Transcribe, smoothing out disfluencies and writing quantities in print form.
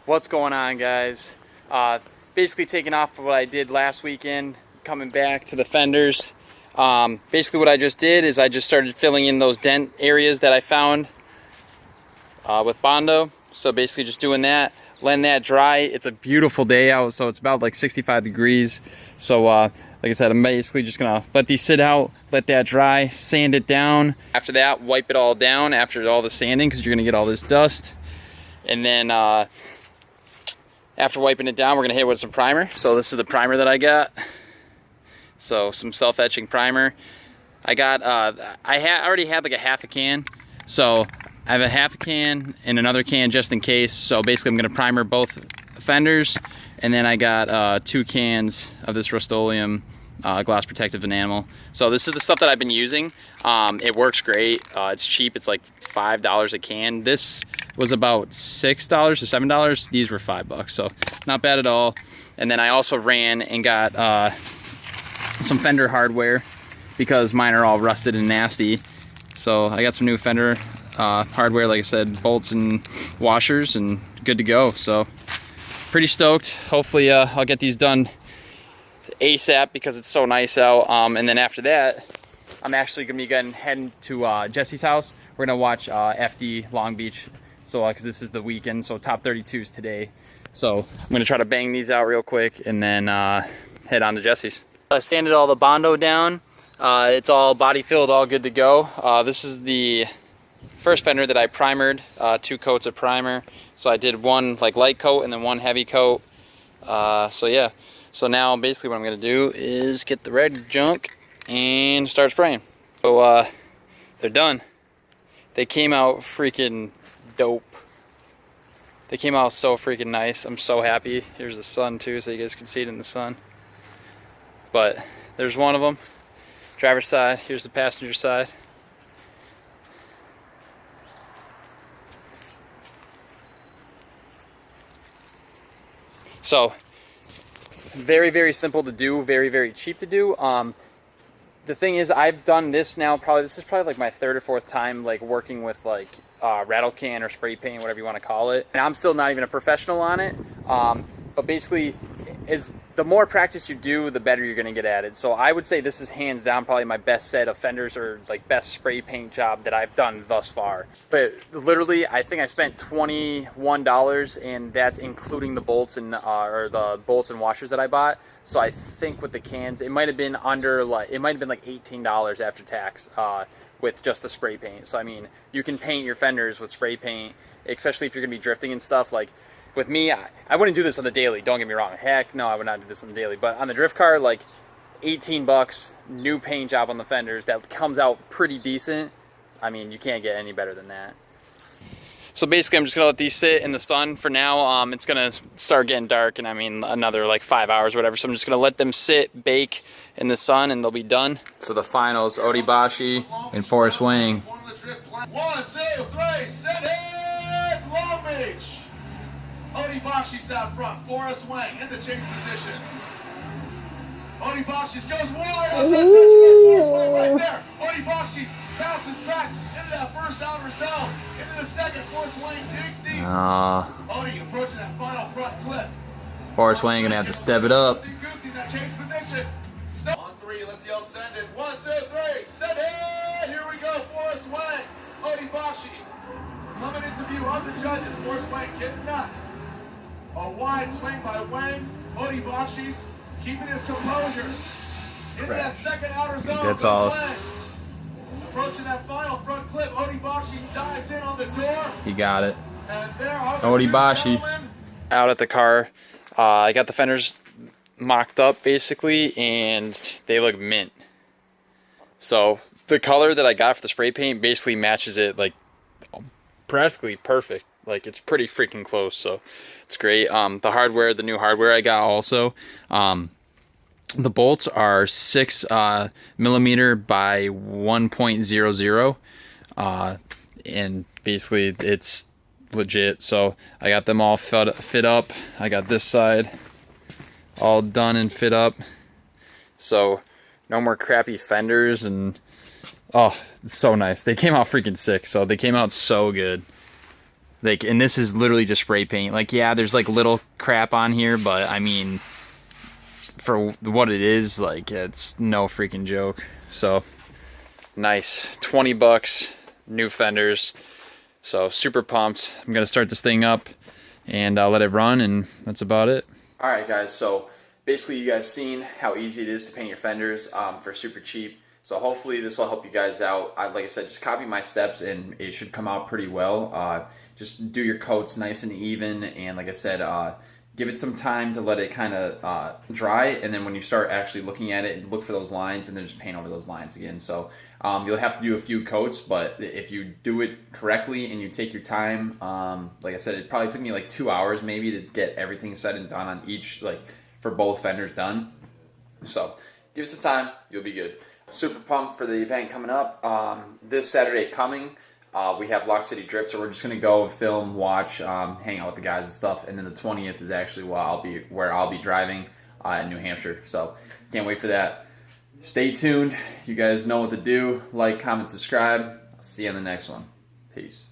What's going on, guys? Basically taking off what I did last weekend, coming back to the fenders. Basically what I just did is I just started filling in those dent areas that I found with Bondo. So basically just doing that, letting that dry. It's a beautiful day out, so it's about like 65 degrees. So like I said, I'm basically just gonna let these sit out, let that dry, sand it down. After that, wipe it all down after all the sanding, because you're gonna get all this dust. And then after wiping it down, we're gonna hit it with some primer. So this is the primer that I got. So some self-etching primer. I got, I already had like a half a can. So I have a half a can and another can just in case. So basically I'm gonna primer both fenders. And then I got 2 cans of this Rust-Oleum gloss protective enamel. So this is the stuff that I've been using. It works great. It's cheap. It's like $5 a can. This was about $6 to $7. These were $5, so not bad at all. And then I also ran and got some Fender hardware because mine are all rusted and nasty. So I got some new Fender hardware, like I said, bolts and washers, and good to go. So pretty stoked. Hopefully I'll get these done ASAP because it's so nice out. And then after that, I'm actually gonna be heading to Jesse's house. We're gonna watch FD Long Beach. So because this is the weekend, so top 32s today. So I'm gonna try to bang these out real quick and then head on to Jesse's. I sanded all the Bondo down. It's all body filled, all good to go. This is the first fender that I primered, 2 coats of primer. So I did one like light coat and then one heavy coat. So yeah. So now basically what I'm gonna do is get the red junk and start spraying. So they're done. They came out freaking dope. They came out so freaking nice. I'm so happy. Here's the sun too, so you guys can see it in the sun. But there's one of them. Driver's side. Here's the passenger side. So very, very simple to do. Very, very cheap to do. The thing is, I've done this now. This is probably like my 3rd or 4th time like working with like rattle can or spray paint, whatever you want to call it. And I'm still not even a professional on it. But basically, the more practice you do, the better you're going to get at it. So I would say this is hands down probably my best set of fenders, or like best spray paint job that I've done thus far. But literally, I think I spent $21, and that's including the bolts and or the bolts and washers that I bought. So I think with the cans, it might have been under like $18 after tax with just the spray paint. So I mean, you can paint your fenders with spray paint, especially if you're gonna be drifting and stuff. Like with me, I wouldn't do this on the daily. Don't get me wrong. Heck no, I would not do this on the daily. But on the drift car, like $18, new paint job on the fenders that comes out pretty decent. I mean, you can't get any better than that. So basically, I'm just gonna let these sit in the sun for now. It's gonna start getting dark, and I mean another like 5 hours or whatever. So I'm just gonna let them sit, bake in the sun, and they'll be done. So the finals: Odibashi and Forrest Wang. 1, 2, 3, set it, Long Beach. Odibashi's out front, Forrest Wang in the chase position. Odibashi's goes wide, Forrest Wang right there. Odibashi's bounces back into that first outer zone, into the second. Forrest Wang digs deep. Odie approaching that final front clip. Forrest Wang gonna have to step it up. That chase position. On 3, let's yell send it. 1, 2, 3, send it. Here we go, Forrest Wang. Odibashi's coming into view of the judges. Forrest Wang getting nuts. A wide swing by Wang. Odibashi's keeping his composure. Into that second outer zone. That's all. Wang. Approaching that final front clip. Odibashi's dives in on the door. He got it. And there are the Odibashi. Out at the car. I got the fenders mocked up basically, and they look mint. So the color that I got for the spray paint basically matches it like practically perfect. Like it's pretty freaking close, so it's great. The hardware, the new hardware I got also. The bolts are 6 millimeter by 1.00, and basically it's legit. So I got them all fit up. I got this side all done and fit up. So no more crappy fenders, and oh, it's so nice. They came out freaking sick. So they came out so good. Like, and this is literally just spray paint. Like, yeah, there's like little crap on here, but I mean, for what it is, like, it's no freaking joke. So nice, 20 bucks, new fenders. So super pumped. I'm gonna start this thing up and I'll let it run, and that's about it. All right, guys, so basically you guys seen how easy it is to paint your fenders for super cheap. So hopefully this will help you guys out. Like I said, just copy my steps and it should come out pretty well. Just do your coats nice and even, and like I said, give it some time to let it kind of dry, and then when you start actually looking at it, look for those lines and then just paint over those lines again. So you'll have to do a few coats, but if you do it correctly and you take your time, like I said, it probably took me like 2 hours maybe to get everything said and done on each, like for both fenders done. So give it some time, you'll be good. Super pumped for the event coming up. This Saturday coming, we have Lock City Drift, so we're just gonna go film, watch, hang out with the guys and stuff. And then the 20th is actually where I'll be driving in New Hampshire. So can't wait for that. Stay tuned. You guys know what to do. Like, comment, subscribe. I'll see you on the next one. Peace.